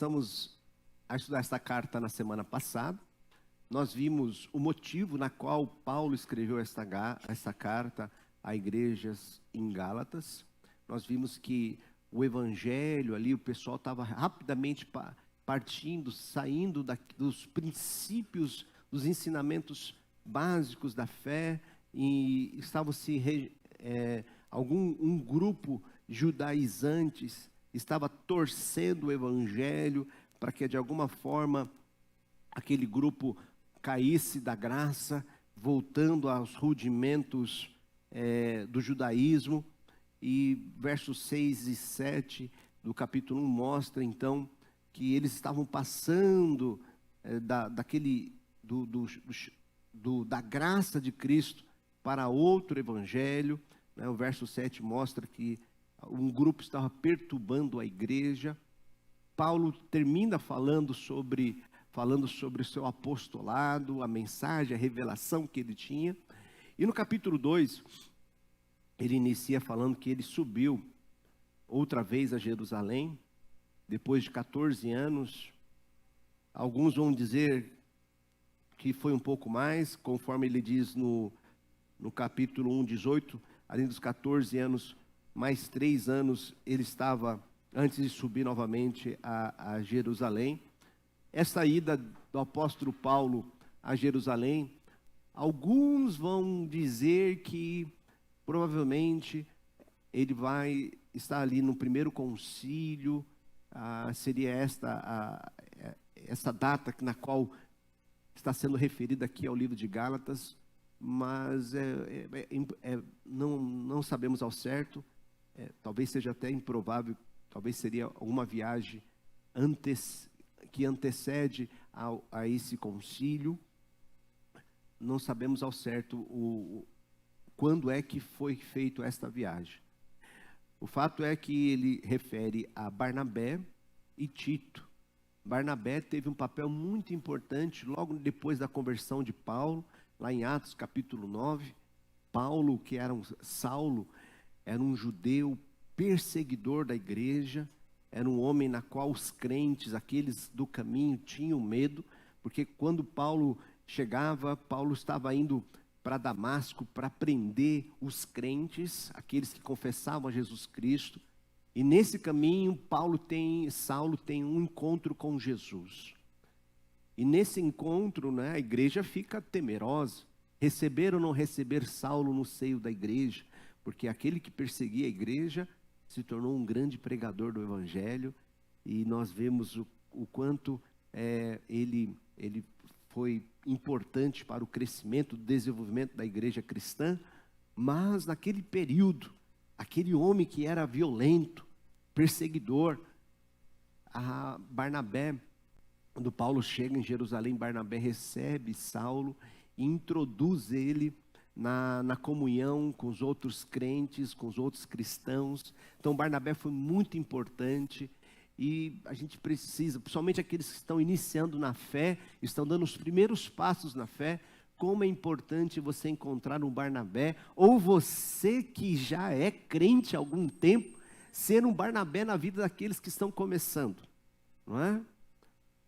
Começamos a estudar esta carta na semana passada. Nós vimos o motivo na qual Paulo escreveu esta carta a igrejas em Gálatas. Nós vimos que o evangelho ali, o pessoal estava rapidamente partindo, saindo dos princípios, dos ensinamentos básicos da fé, e estava um grupo judaizantes estava torcendo o evangelho para que de alguma forma aquele grupo caísse da graça, voltando aos rudimentos do judaísmo. E versos 6 e 7 do capítulo 1 mostra então que eles estavam passando da graça de Cristo para outro evangelho, né? O verso 7 mostra que um grupo estava perturbando a igreja. Paulo termina falando sobre o seu apostolado, a mensagem, a revelação que ele tinha. E no capítulo 2, ele inicia falando que ele subiu outra vez a Jerusalém, depois de 14 anos. Alguns vão dizer que foi um pouco mais, conforme ele diz no capítulo 1, 18, além dos 14 anos, mais 3 anos ele estava antes de subir novamente a Jerusalém. Essa ida do apóstolo Paulo a Jerusalém, alguns vão dizer que provavelmente ele vai estar ali no primeiro concílio, seria essa data na qual está sendo referida aqui ao livro de Gálatas, mas não sabemos ao certo. Talvez seja até improvável, talvez seria alguma viagem que antecede a esse concílio. Não sabemos ao certo quando é que foi feita esta viagem. O fato é que ele refere a Barnabé e Tito. Barnabé teve um papel muito importante logo depois da conversão de Paulo, lá em Atos capítulo 9. Paulo, que era Saulo, era um judeu perseguidor da igreja, era um homem na qual os crentes, aqueles do caminho, tinham medo, porque quando Paulo chegava, Paulo estava indo para Damasco para prender os crentes, aqueles que confessavam a Jesus Cristo, e nesse caminho Saulo tem um encontro com Jesus, e nesse encontro, né, a igreja fica temerosa, receber ou não receber Saulo no seio da igreja, porque aquele que perseguia a igreja se tornou um grande pregador do evangelho, e nós vemos o quanto ele foi importante para o crescimento, o desenvolvimento da igreja cristã. Mas naquele período, aquele homem que era violento, perseguidor, Barnabé, quando Paulo chega em Jerusalém, Barnabé recebe Saulo e introduz ele na comunhão com os outros crentes, com os outros cristãos. Então Barnabé foi muito importante, e a gente precisa, principalmente aqueles que estão iniciando na fé, estão dando os primeiros passos na fé, como é importante você encontrar um Barnabé, ou você que já é crente há algum tempo, ser um Barnabé na vida daqueles que estão começando, não é?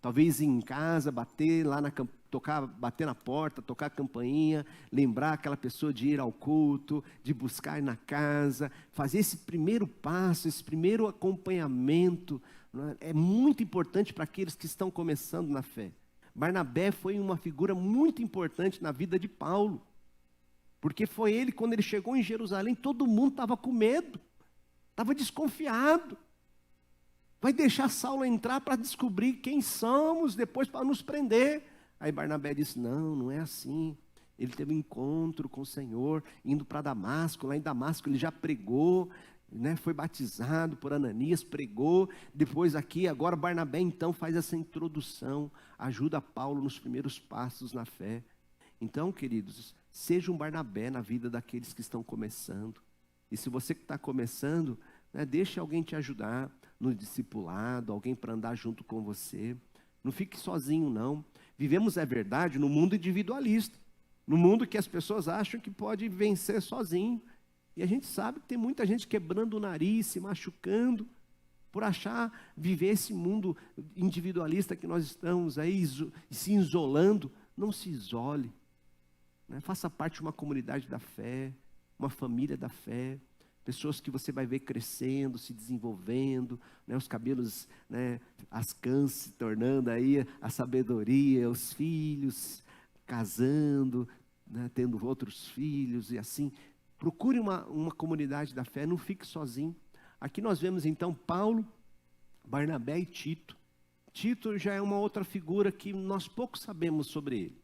Talvez em casa, bater na porta, tocar a campainha, lembrar aquela pessoa de ir ao culto, de buscar na casa, fazer esse primeiro passo, esse primeiro acompanhamento, não é muito importante para aqueles que estão começando na fé. Barnabé foi uma figura muito importante na vida de Paulo, porque foi ele, quando ele chegou em Jerusalém, todo mundo estava com medo, estava desconfiado. Vai deixar Saulo entrar para descobrir quem somos, depois para nos prender. Aí Barnabé disse, não é assim. Ele teve um encontro com o Senhor, indo para Damasco. Lá em Damasco ele já pregou, né? Foi batizado por Ananias, pregou. Depois aqui, agora Barnabé então faz essa introdução, ajuda Paulo nos primeiros passos na fé. Então, queridos, seja um Barnabé na vida daqueles que estão começando. E se você que está começando, né, deixe alguém te ajudar no discipulado, alguém para andar junto com você. Não fique sozinho, não. Vivemos, é verdade, no mundo individualista, no mundo que as pessoas acham que pode vencer sozinho. E a gente sabe que tem muita gente quebrando o nariz, se machucando, por achar, viver esse mundo individualista que nós estamos aí, se isolando. Não se isole, né? Faça parte de uma comunidade da fé, uma família da fé, pessoas que você vai ver crescendo, se desenvolvendo, né? Os cabelos, né? As cãs se tornando aí a sabedoria, os filhos casando, né? Tendo outros filhos e assim. Procure uma comunidade da fé, não fique sozinho. Aqui nós vemos então Paulo, Barnabé e Tito. Tito já é uma outra figura que nós pouco sabemos sobre ele.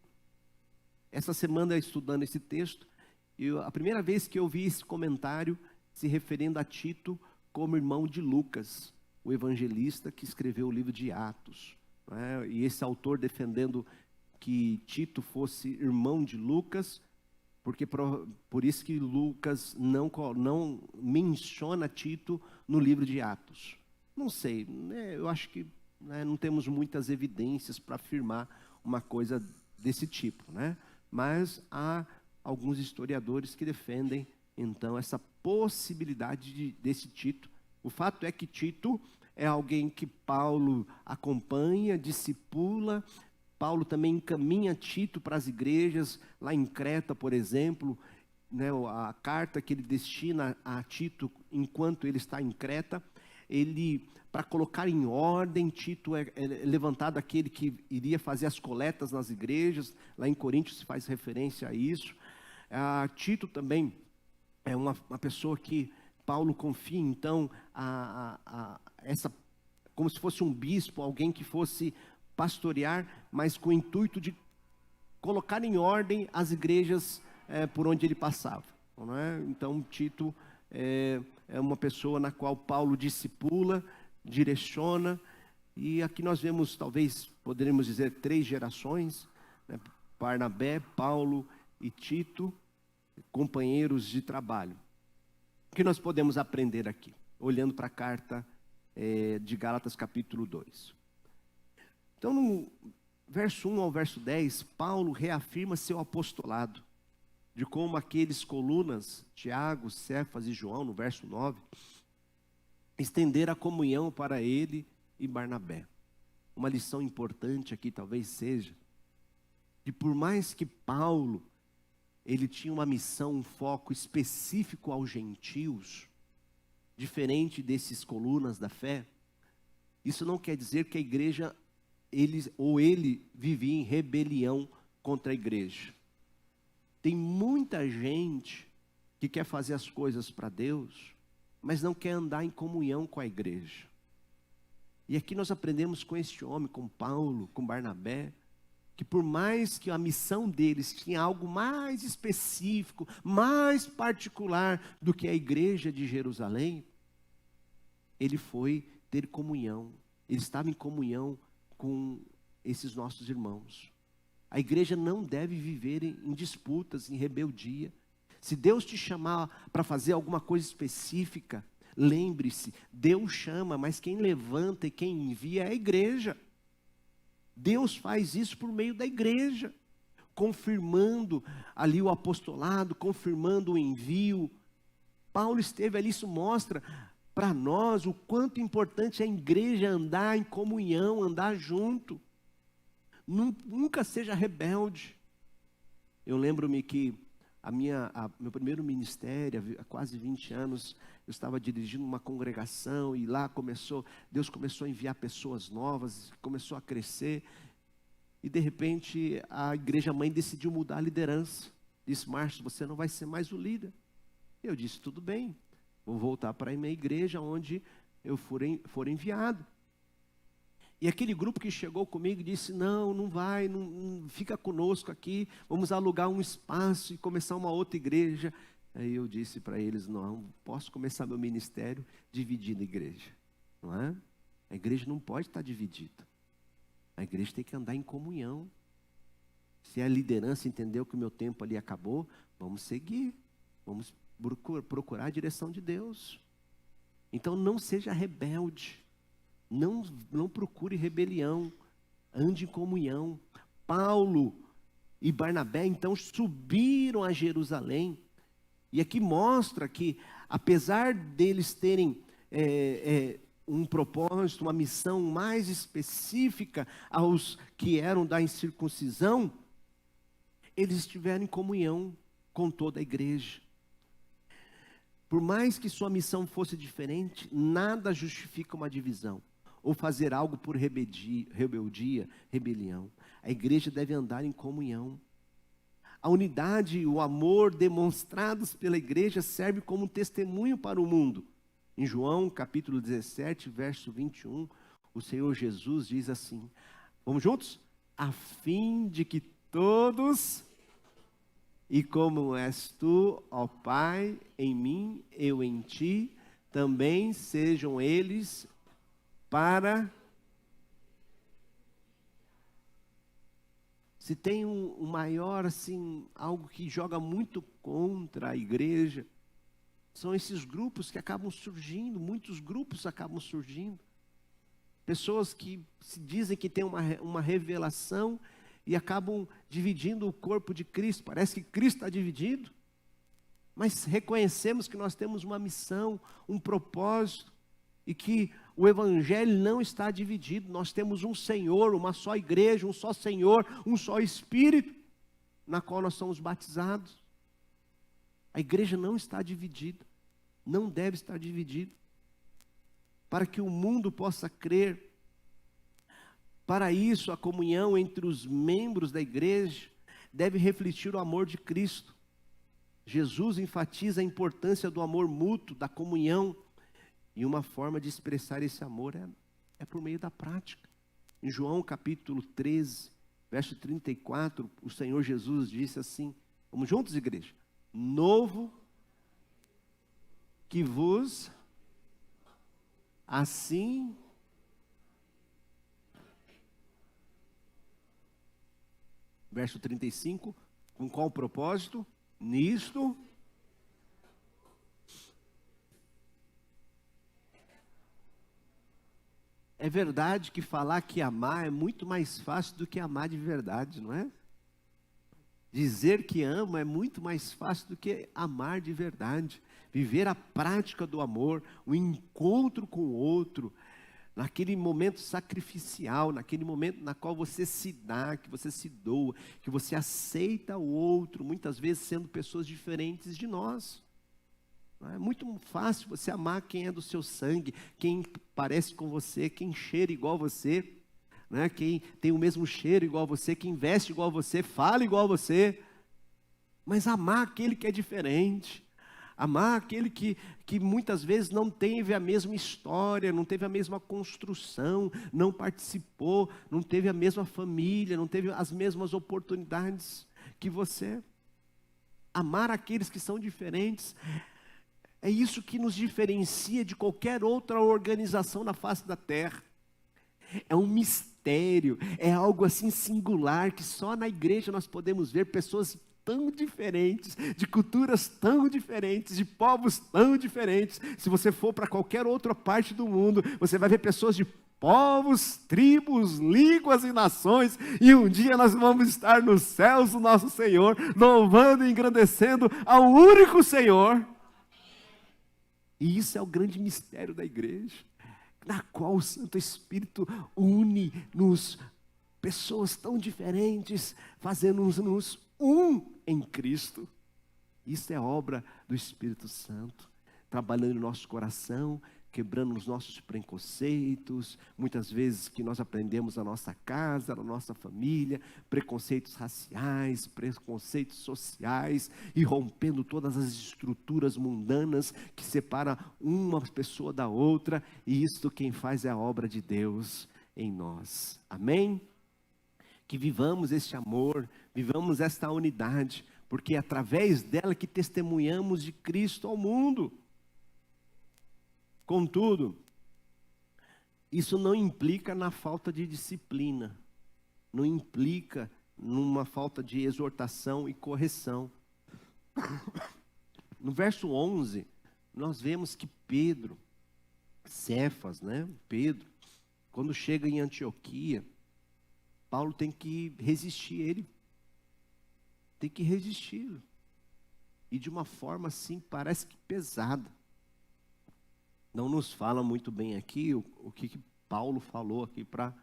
Essa semana, estudando esse texto, a primeira vez que eu vi esse comentário se referindo a Tito como irmão de Lucas, o evangelista que escreveu o livro de Atos, né? E esse autor defendendo que Tito fosse irmão de Lucas, porque por isso que Lucas não menciona Tito no livro de Atos. Não sei, né? Eu acho que, né, não temos muitas evidências para afirmar uma coisa desse tipo, né? Mas há alguns historiadores que defendem, então, essa possibilidade desse Tito. O fato é que Tito é alguém que Paulo acompanha, discipula. Paulo também encaminha Tito para as igrejas, lá em Creta, por exemplo, né, a carta que ele destina a Tito enquanto ele está em Creta, para colocar em ordem, Tito é levantado aquele que iria fazer as coletas nas igrejas, lá em Coríntios se faz referência a isso. Tito também é uma pessoa que Paulo confia, então, como se fosse um bispo, alguém que fosse pastorear, mas com o intuito de colocar em ordem as igrejas por onde ele passava, não é? Então Tito é uma pessoa na qual Paulo discipula, direciona, e aqui nós vemos, talvez poderíamos dizer, 3 gerações, né? Barnabé, Paulo e Tito, companheiros de trabalho. O que nós podemos aprender aqui, olhando para a carta de Gálatas capítulo 2? Então, no verso 1 ao verso 10, Paulo reafirma seu apostolado, de como aqueles colunas, Tiago, Cefas e João, no verso 9, estenderam a comunhão para ele e Barnabé. Uma lição importante aqui talvez seja, que por mais que Paulo, ele tinha uma missão, um foco específico aos gentios, diferente desses colunas da fé, isso não quer dizer que a igreja ele vivia em rebelião contra a igreja. Tem muita gente que quer fazer as coisas para Deus, mas não quer andar em comunhão com a igreja. E aqui nós aprendemos com este homem, com Paulo, com Barnabé, que por mais que a missão deles tinha algo mais específico, mais particular do que a igreja de Jerusalém, ele foi ter comunhão, ele estava em comunhão com esses nossos irmãos. A igreja não deve viver em disputas, em rebeldia. Se Deus te chamar para fazer alguma coisa específica, lembre-se, Deus chama, mas quem levanta e quem envia é a igreja. Deus faz isso por meio da igreja, confirmando ali o apostolado, confirmando o envio. Paulo esteve ali, isso mostra para nós o quanto importante é a igreja andar em comunhão, andar junto. Nunca seja rebelde. Eu lembro-me que meu primeiro ministério, há quase 20 anos, eu estava dirigindo uma congregação e lá Deus começou a enviar pessoas novas, começou a crescer. E de repente a igreja mãe decidiu mudar a liderança. Disse: Márcio, você não vai ser mais o líder. Eu disse: tudo bem. Vou voltar para a minha igreja onde eu for enviado. E aquele grupo que chegou comigo disse: não vai, não fica conosco aqui, vamos alugar um espaço e começar uma outra igreja. Aí eu disse para eles: não posso começar meu ministério dividindo a igreja, não é? A igreja não pode estar dividida. A igreja tem que andar em comunhão. Se a liderança entendeu que o meu tempo ali acabou, vamos seguir, vamos procurar a direção de Deus. Então não seja rebelde, não procure rebelião, ande em comunhão. Paulo e Barnabé então subiram a Jerusalém, e aqui mostra que apesar deles terem um propósito, uma missão mais específica aos que eram da incircuncisão, eles estiveram em comunhão com toda a igreja. Por mais que sua missão fosse diferente, nada justifica uma divisão, ou fazer algo por rebeldia, rebelião. A igreja deve andar em comunhão. A unidade e o amor demonstrados pela igreja servem como testemunho para o mundo. Em João capítulo 17, verso 21, o Senhor Jesus diz assim, vamos juntos? A fim de que todos, e como és tu, ó Pai, em mim, eu em ti, também sejam eles para... Se tem um maior, assim, algo que joga muito contra a igreja, são esses grupos que acabam surgindo, muitos grupos acabam surgindo. Pessoas que se dizem que têm uma revelação e acabam dividindo o corpo de Cristo. Parece que Cristo está dividido, mas reconhecemos que nós temos uma missão, um propósito, e que o evangelho não está dividido. Nós temos um Senhor, uma só igreja, um só Senhor, um só Espírito, na qual nós somos batizados. A igreja não está dividida, não deve estar dividida, para que o mundo possa crer. Para isso, a comunhão entre os membros da igreja deve refletir o amor de Cristo. Jesus enfatiza a importância do amor mútuo, da comunhão, e uma forma de expressar esse amor é por meio da prática. Em João capítulo 13, verso 34, o Senhor Jesus disse assim, vamos juntos, igreja? Novo que vos, assim, verso 35, com qual propósito? Nisto, é verdade que falar que amar é muito mais fácil do que amar de verdade, não é? Dizer que ama é muito mais fácil do que amar de verdade. Viver a prática do amor, o encontro com o outro, naquele momento sacrificial, naquele momento na qual você se dá, que você se doa, que você aceita o outro, muitas vezes sendo pessoas diferentes de nós. É muito fácil você amar quem é do seu sangue, quem parece com você, quem cheira igual a você, né? Quem tem o mesmo cheiro igual a você, quem veste igual a você, fala igual a você. Mas amar aquele que é diferente, amar aquele que muitas vezes não teve a mesma história, não teve a mesma construção, não participou, não teve a mesma família, não teve as mesmas oportunidades que você. Amar aqueles que são diferentes, é isso que nos diferencia de qualquer outra organização na face da terra. É um mistério, é algo assim singular, que só na igreja nós podemos ver pessoas tão diferentes, de culturas tão diferentes, de povos tão diferentes. Se você for para qualquer outra parte do mundo, você vai ver pessoas de povos, tribos, línguas e nações, e um dia nós vamos estar nos céus do nosso Senhor, louvando e engrandecendo ao único Senhor. E isso é o grande mistério da igreja, na qual o Santo Espírito une-nos, pessoas tão diferentes, fazendo-nos um em Cristo. Isso é obra do Espírito Santo, trabalhando no nosso coração, quebrando os nossos preconceitos, muitas vezes que nós aprendemos na nossa casa, na nossa família, preconceitos raciais, preconceitos sociais, e rompendo todas as estruturas mundanas que separam uma pessoa da outra, e isto quem faz é a obra de Deus em nós. Amém? Que vivamos este amor, vivamos esta unidade, porque é através dela que testemunhamos de Cristo ao mundo. Contudo, isso não implica na falta de disciplina, não implica numa falta de exortação e correção. No verso 11, nós vemos que Pedro, Cefas, Pedro, quando chega em Antioquia, Paulo tem que resistir ele, tem que resistir, e de uma forma assim, parece que pesada. não nos fala muito bem aqui o que Paulo falou aqui para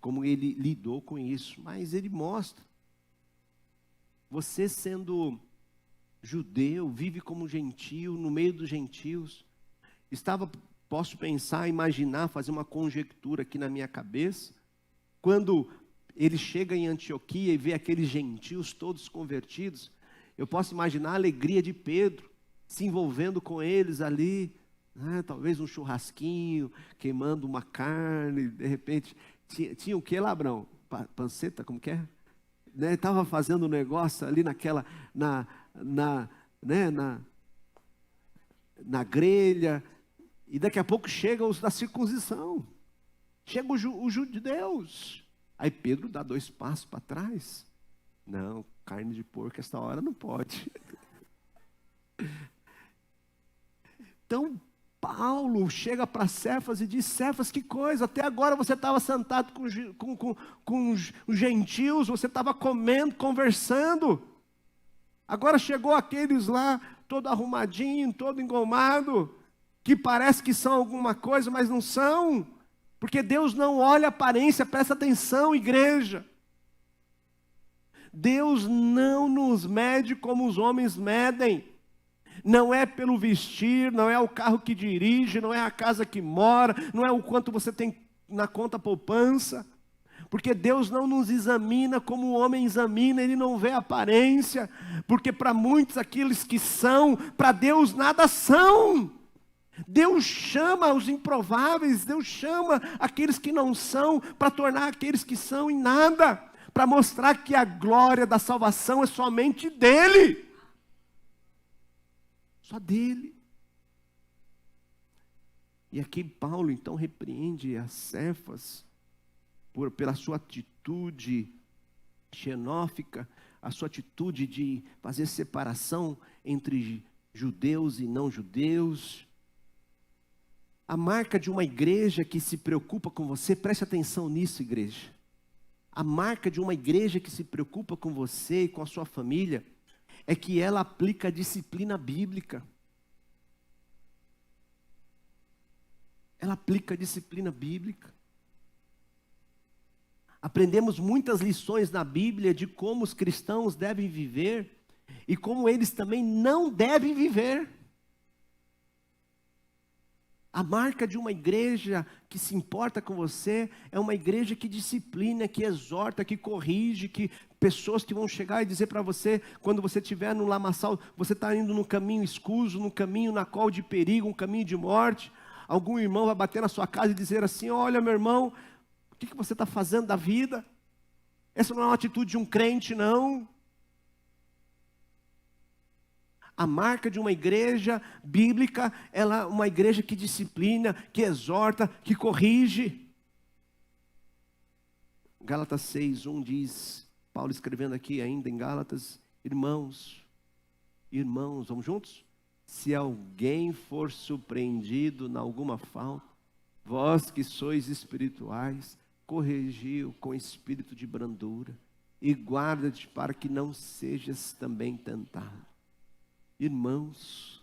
como ele lidou com isso, mas ele mostra, você sendo judeu, vive como gentio, no meio dos gentios, posso pensar, imaginar, fazer uma conjectura aqui na minha cabeça, quando ele chega em Antioquia e vê aqueles gentios todos convertidos, eu posso imaginar a alegria de Pedro, se envolvendo com eles ali, talvez um churrasquinho, queimando uma carne, de repente, tinha o que lá, Abrão? Panceta, como que é? Estava fazendo um negócio ali naquela, na grelha, e daqui a pouco chegam os da circuncisão, chegam os judeus, aí Pedro dá 2 passos para trás, não, carne de porco esta hora não pode. Então Paulo chega para Cefas e diz: Cefas, que coisa, até agora você estava sentado com os gentios, você estava comendo, conversando, agora chegou aqueles lá, todo arrumadinho, todo engomado, que parece que são alguma coisa, mas não são, porque Deus não olha a aparência, presta atenção, igreja. Deus não nos mede como os homens medem. Não é pelo vestir, não é o carro que dirige, não é a casa que mora, não é o quanto você tem na conta poupança. Porque Deus não nos examina como o homem examina, Ele não vê a aparência. Porque para muitos aqueles que são, para Deus nada são. Deus chama os improváveis, Deus chama aqueles que não são, para tornar aqueles que são em nada. Para mostrar que a glória da salvação é somente dEle. Só dele. E aqui Paulo então repreende a Cefas pela sua atitude xenófica, a sua atitude de fazer separação entre judeus e não judeus. A marca de uma igreja que se preocupa com você, preste atenção nisso, igreja. A marca de uma igreja que se preocupa com você e com a sua família é que ela aplica a disciplina bíblica. Ela aplica a disciplina bíblica. Aprendemos muitas lições na Bíblia de como os cristãos devem viver e como eles também não devem viver. A marca de uma igreja que se importa com você é uma igreja que disciplina, que exorta, que corrige, que pessoas que vão chegar e dizer para você, quando você estiver no lamaçal, você está indo no caminho escuso, no caminho na qual de perigo, um caminho de morte, algum irmão vai bater na sua casa e dizer assim: olha, meu irmão, o que você está fazendo da vida? Essa não é uma atitude de um crente, não. A marca de uma igreja bíblica, ela é uma igreja que disciplina, que exorta, que corrige. Gálatas 6:1 diz, Paulo escrevendo aqui ainda em Gálatas: irmãos, vamos juntos? Se alguém for surpreendido em alguma falta, vós que sois espirituais, corrigiu com espírito de brandura, e guarda-te para que não sejas também tentado. Irmãos,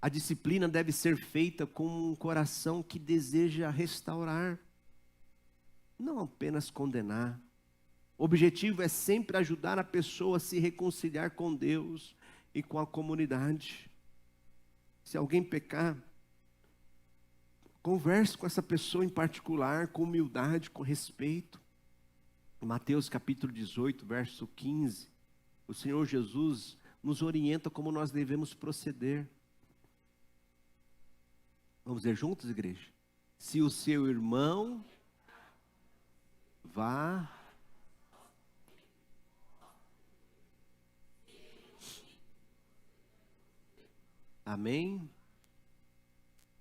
a disciplina deve ser feita com um coração que deseja restaurar, não apenas condenar. O objetivo é sempre ajudar a pessoa a se reconciliar com Deus e com a comunidade. Se alguém pecar, converse com essa pessoa em particular, com humildade, com respeito. Mateus capítulo 18, verso 15, o Senhor Jesus nos orienta como nós devemos proceder. Vamos ler juntos, igreja? Se o seu irmão vá... Amém?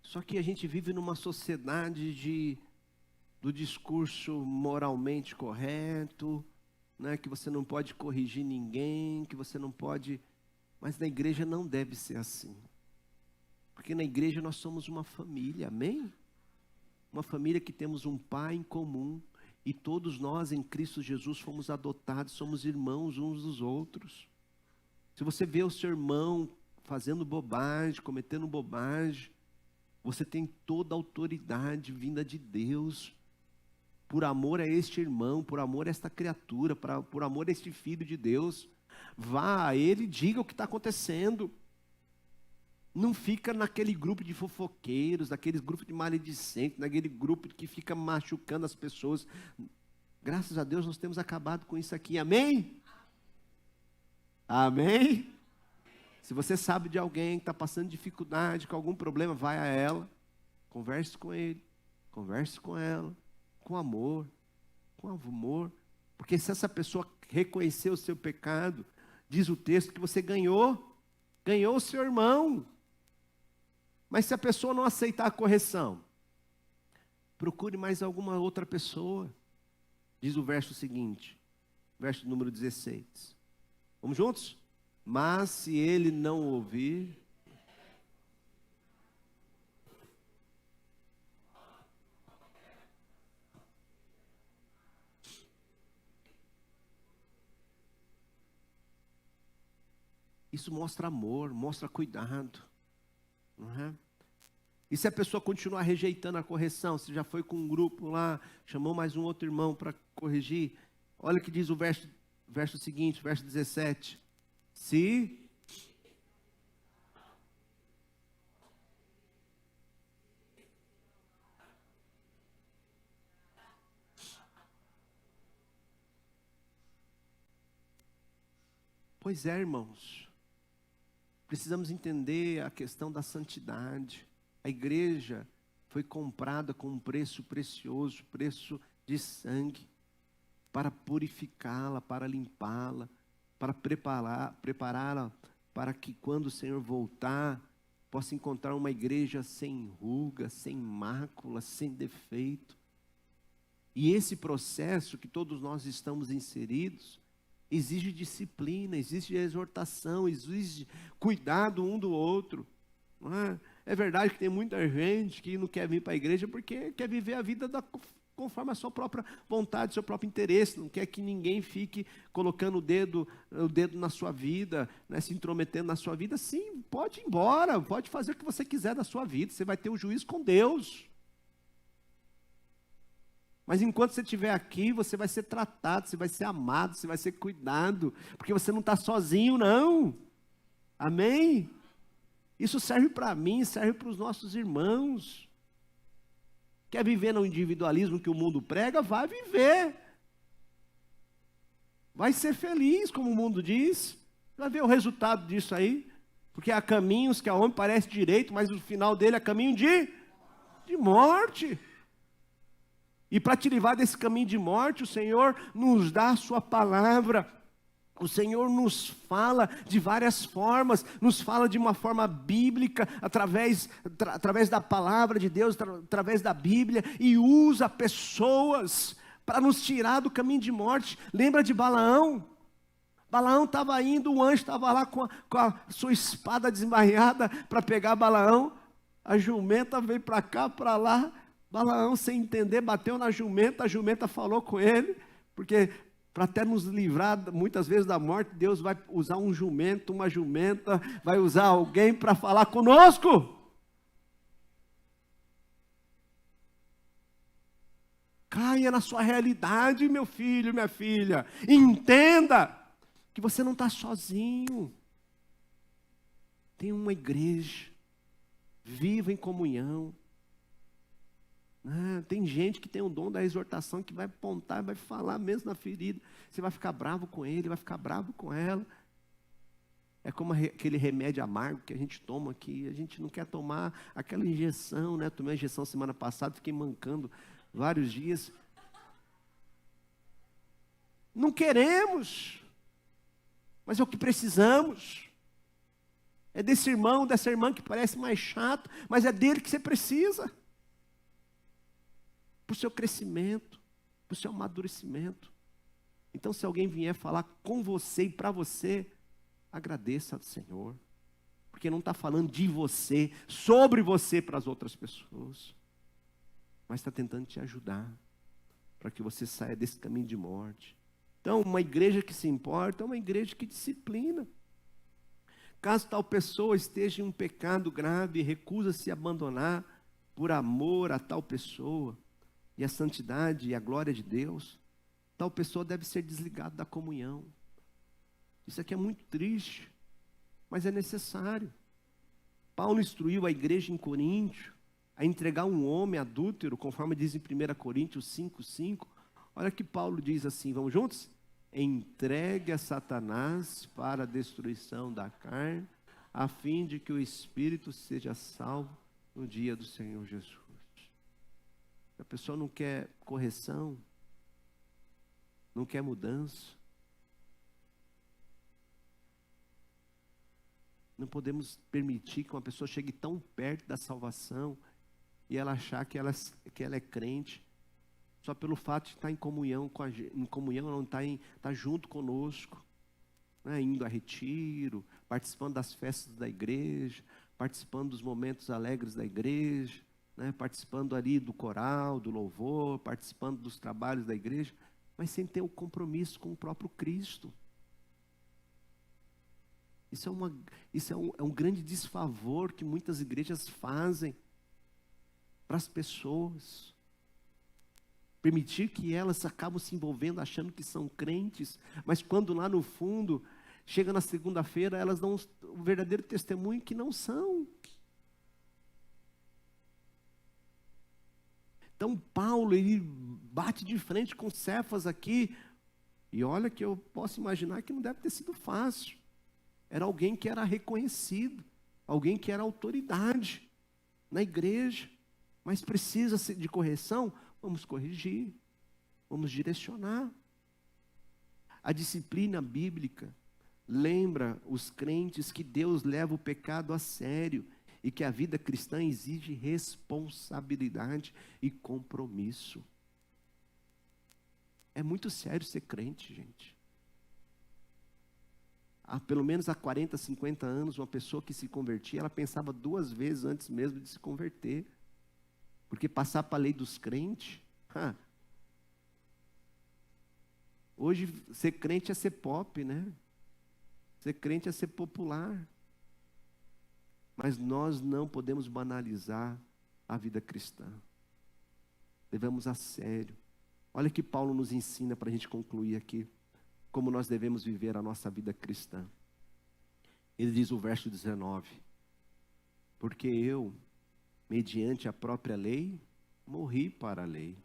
Só que a gente vive numa sociedade do discurso moralmente correto, né, que você não pode corrigir ninguém, que você não pode... Mas na igreja não deve ser assim. Porque na igreja nós somos uma família, amém? Uma família que temos um pai em comum, E todos nós em Cristo Jesus fomos adotados, somos irmãos uns dos outros. Se você vê o seu irmão fazendo bobagem, cometendo bobagem, você tem toda a autoridade vinda de Deus, por amor a este irmão, por amor a esta criatura, por amor a este filho de Deus. Vá a ele e diga o que está acontecendo. Não fica naquele grupo de fofoqueiros, naquele grupo de maledicentes, naquele grupo que fica machucando as pessoas. Graças a Deus nós temos acabado com isso aqui, amém? Amém? Se você sabe de alguém que está passando dificuldade, com algum problema, vai a ela, converse com ele, converse com ela, com amor, porque se essa pessoa reconhecer o seu pecado, diz o texto que você ganhou o seu irmão. Mas se a pessoa não aceitar a correção, procure mais alguma outra pessoa. Diz o verso seguinte, verso número 16. Vamos juntos? Mas se ele não ouvir, isso mostra amor, mostra cuidado. Não é? E se a pessoa continuar rejeitando a correção, você já foi com um grupo lá, chamou mais um outro irmão para corrigir, olha o que diz o verso seguinte, verso 17. Pois é, irmãos, precisamos entender a questão da santidade. A igreja foi comprada com um preço precioso, preço de sangue, para purificá-la, para limpá-la, para prepará-la para que quando o Senhor voltar, possa encontrar uma igreja sem ruga, sem mácula, sem defeito. E esse processo que todos nós estamos inseridos, exige disciplina, exige exortação, exige cuidado um do outro. Não é? É verdade que tem muita gente que não quer vir para a igreja porque quer viver a vida conforme a sua própria vontade, seu próprio interesse, não quer que ninguém fique colocando o dedo na sua vida, né, se intrometendo na sua vida. Sim, pode ir embora, pode fazer o que você quiser da sua vida, você vai ter um juízo com Deus. Mas enquanto você estiver aqui, você vai ser tratado, você vai ser amado, você vai ser cuidado, porque você não está sozinho, não. Amém? Isso serve para mim, serve para os nossos irmãos. Quer viver no individualismo que o mundo prega? Vai viver. Vai ser feliz, como o mundo diz. Vai ver o resultado disso aí. Porque há caminhos que a homem parece direito, mas o final dele é caminho de morte. E para te livrar desse caminho de morte, o Senhor nos dá a sua palavra. O Senhor nos fala de várias formas, nos fala de uma forma bíblica, através da palavra de Deus, através da Bíblia, e usa pessoas para nos tirar do caminho de morte. Lembra de Balaão? Balaão estava indo, o anjo estava lá com a sua espada desmaiada para pegar Balaão. A jumenta veio para cá, para lá. Balaão, sem entender, bateu na jumenta, a jumenta falou com ele, porque para até nos livrar muitas vezes da morte, Deus vai usar um jumento, uma jumenta, vai usar alguém para falar conosco. Caia na sua realidade, meu filho, minha filha. Entenda que você não está sozinho. Tem uma igreja, viva em comunhão. Tem gente que tem o dom da exortação, que vai apontar, vai falar mesmo na ferida. Você vai ficar bravo com ele, vai ficar bravo com ela. É como aquele remédio amargo que a gente toma aqui. A gente não quer tomar aquela injeção, né? Tomei a injeção semana passada, fiquei mancando vários dias. Não queremos, mas é o que precisamos. É desse irmão, dessa irmã que parece mais chato, mas é dele que você precisa. Para o seu crescimento, para o seu amadurecimento. Então, se alguém vier falar com você e para você, agradeça ao Senhor, porque não está falando de você, sobre você para as outras pessoas, mas está tentando te ajudar, para que você saia desse caminho de morte. Então, uma igreja que se importa é uma igreja que disciplina. Caso tal pessoa esteja em um pecado grave e recusa-se a abandonar por amor a tal pessoa, e a santidade e a glória de Deus, tal pessoa deve ser desligada da comunhão. Isso aqui é muito triste, mas é necessário. Paulo instruiu a igreja em Coríntio a entregar um homem adúltero, conforme diz em 1 Coríntios 5:5. Olha que Paulo diz assim, vamos juntos? Entregue a Satanás para a destruição da carne, a fim de que o espírito seja salvo no dia do Senhor Jesus. A pessoa não quer correção, não quer mudança. Não podemos permitir que uma pessoa chegue tão perto da salvação e ela achar que ela é crente, só pelo fato de estar em comunhão, não estar junto conosco, né? Indo a retiro, participando das festas da igreja, participando dos momentos alegres da igreja, né? Participando ali do coral, do louvor, participando dos trabalhos da igreja, mas sem ter o compromisso com o próprio Cristo. Isso é um grande desfavor que muitas igrejas fazem para as pessoas. Permitir que elas acabam se envolvendo achando que são crentes, mas quando lá no fundo, chega na segunda-feira, elas dão o verdadeiro testemunho que não são. Então Paulo, ele bate de frente com Cefas aqui, e olha que eu posso imaginar que não deve ter sido fácil. Era alguém que era reconhecido, alguém que era autoridade na igreja, mas precisa de correção, vamos corrigir, vamos direcionar. A disciplina bíblica lembra os crentes que Deus leva o pecado a sério e que a vida cristã exige responsabilidade e compromisso. É muito sério ser crente, gente. Pelo menos há 40, 50 anos, uma pessoa que se convertia, ela pensava 2 vezes antes mesmo de se converter. Porque passar para a lei dos crentes, hoje ser crente é ser pop, né? Ser crente é ser popular. Mas nós não podemos banalizar a vida cristã. Levamos a sério. Olha que Paulo nos ensina para a gente concluir aqui. Como nós devemos viver a nossa vida cristã. Ele diz o verso 19: porque eu, mediante a própria lei, morri para a lei,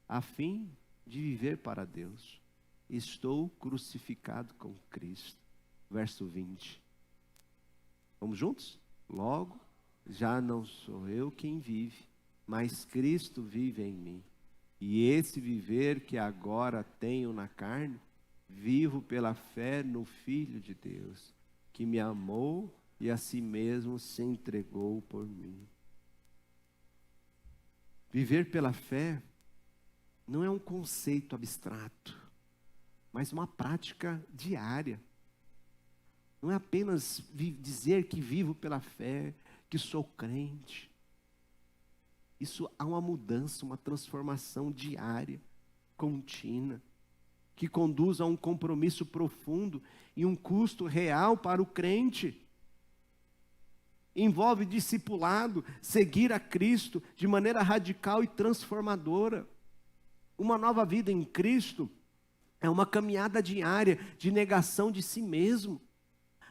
a fim de viver para Deus. Estou crucificado com Cristo. Verso 20. Vamos juntos? Logo, já não sou eu quem vive, mas Cristo vive em mim. E esse viver que agora tenho na carne, vivo pela fé no Filho de Deus, que me amou e a si mesmo se entregou por mim. Viver pela fé não é um conceito abstrato, mas uma prática diária. Não é apenas dizer que vivo pela fé, que sou crente. Isso há uma mudança, uma transformação diária, contínua, que conduz a um compromisso profundo e um custo real para o crente. Envolve discipulado, seguir a Cristo de maneira radical e transformadora. Uma nova vida em Cristo é uma caminhada diária de negação de si mesmo,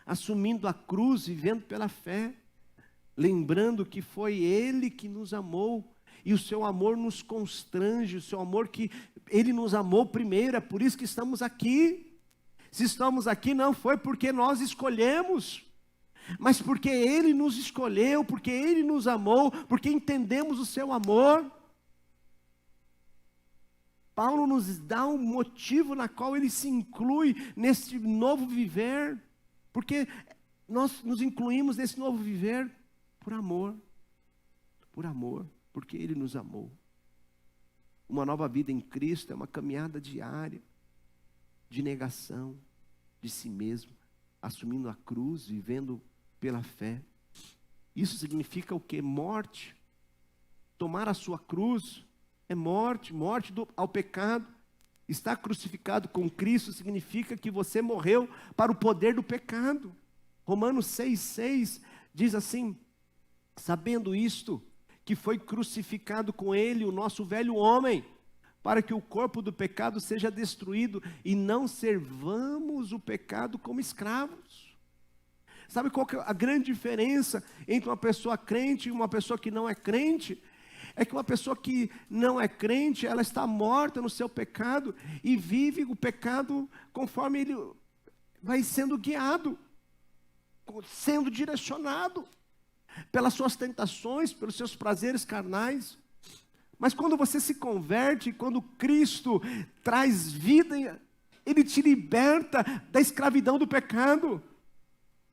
assumindo a cruz, vivendo pela fé, lembrando que foi Ele que nos amou, e o seu amor nos constrange, o seu amor que Ele nos amou primeiro, é por isso que estamos aqui. Se estamos aqui não foi porque nós escolhemos, mas porque Ele nos escolheu, porque Ele nos amou, porque entendemos o seu amor. Paulo nos dá um motivo na qual ele se inclui nesse novo viver, porque nós nos incluímos nesse novo viver por amor, porque Ele nos amou. Uma nova vida em Cristo é uma caminhada diária de negação de si mesmo, assumindo a cruz, vivendo pela fé. Isso significa o quê? Morte. Tomar a sua cruz é morte, ao pecado. Estar crucificado com Cristo significa que você morreu para o poder do pecado. Romanos 6,6 diz assim: sabendo isto, que foi crucificado com ele o nosso velho homem, para que o corpo do pecado seja destruído e não servamos o pecado como escravos. Sabe qual que é a grande diferença entre uma pessoa crente e uma pessoa que não é crente? É que uma pessoa que não é crente, ela está morta no seu pecado e vive o pecado conforme ele vai sendo guiado, sendo direcionado pelas suas tentações, pelos seus prazeres carnais. Mas quando você se converte, quando Cristo traz vida, Ele te liberta da escravidão do pecado.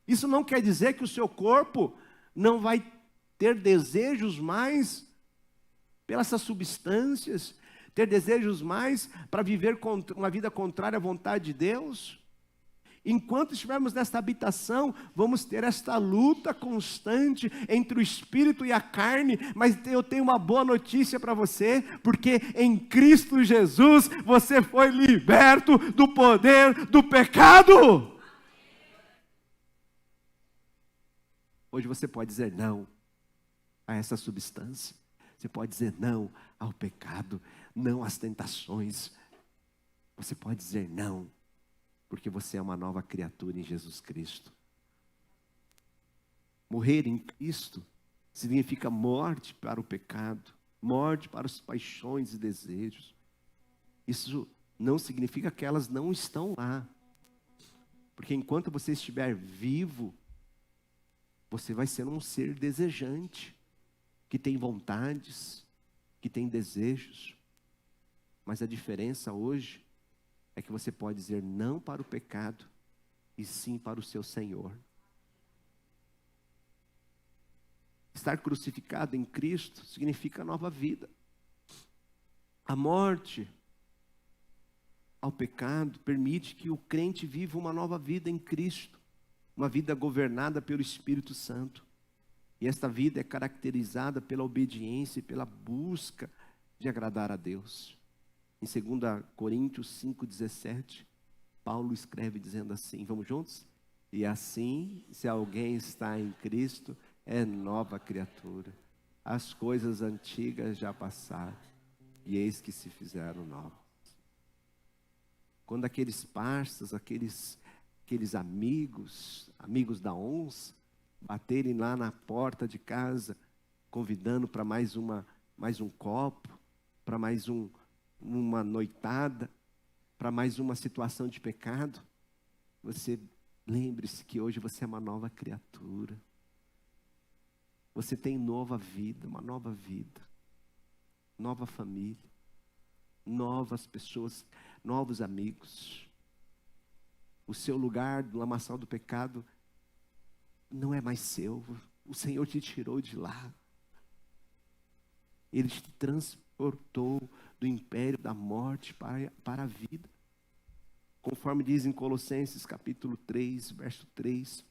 Isso não quer dizer que o seu corpo não vai ter desejos mais pelas essas substâncias, ter desejos mais para viver uma vida contrária à vontade de Deus. Enquanto estivermos nesta habitação, vamos ter esta luta constante entre o espírito e a carne, mas eu tenho uma boa notícia para você, porque em Cristo Jesus você foi liberto do poder do pecado. Hoje você pode dizer não a essa substância, você pode dizer não ao pecado, não às tentações, você pode dizer não, porque você é uma nova criatura em Jesus Cristo. Morrer em Cristo significa morte para o pecado, morte para as paixões e desejos. Isso não significa que elas não estão lá, porque enquanto você estiver vivo, você vai ser um ser desejante, que tem vontades, que tem desejos. Mas a diferença hoje é que você pode dizer não para o pecado e sim para o seu Senhor. Estar crucificado em Cristo significa nova vida. A morte ao pecado permite que o crente viva uma nova vida em Cristo, uma vida governada pelo Espírito Santo. E esta vida é caracterizada pela obediência e pela busca de agradar a Deus. Em 2 Coríntios 5,17, Paulo escreve dizendo assim, vamos juntos? E assim, se alguém está em Cristo, é nova criatura. As coisas antigas já passaram, e eis que se fizeram novas. Quando aqueles parças, aqueles amigos da onça, baterem lá na porta de casa, convidando para mais um copo, para mais uma noitada, para mais uma situação de pecado, você lembre-se que hoje você é uma nova criatura. Você tem nova vida, uma nova vida, nova família, novas pessoas, novos amigos. O seu lugar do lamaçal do pecado não é mais seu. O Senhor te tirou de lá. Ele te transportou do império da morte para a vida. Conforme diz em Colossenses capítulo 3, verso 3.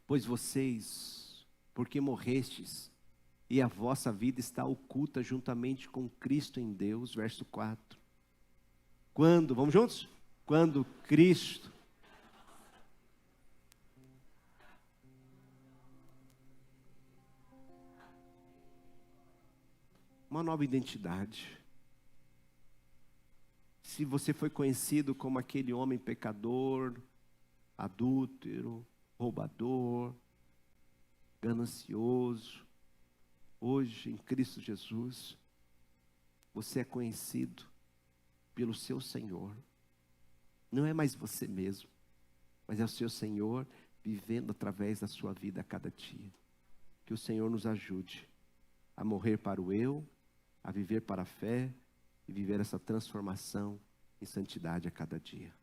Pois vocês, porque morrestes, e a vossa vida está oculta juntamente com Cristo em Deus, verso 4. Quando, vamos juntos? Quando Cristo uma nova identidade. Se você foi conhecido como aquele homem pecador, adúltero, roubador, ganancioso, hoje em Cristo Jesus, você é conhecido pelo seu Senhor. Não é mais você mesmo, mas é o seu Senhor vivendo através da sua vida a cada dia. Que o Senhor nos ajude a morrer para o eu, a viver para a fé e viver essa transformação em santidade a cada dia.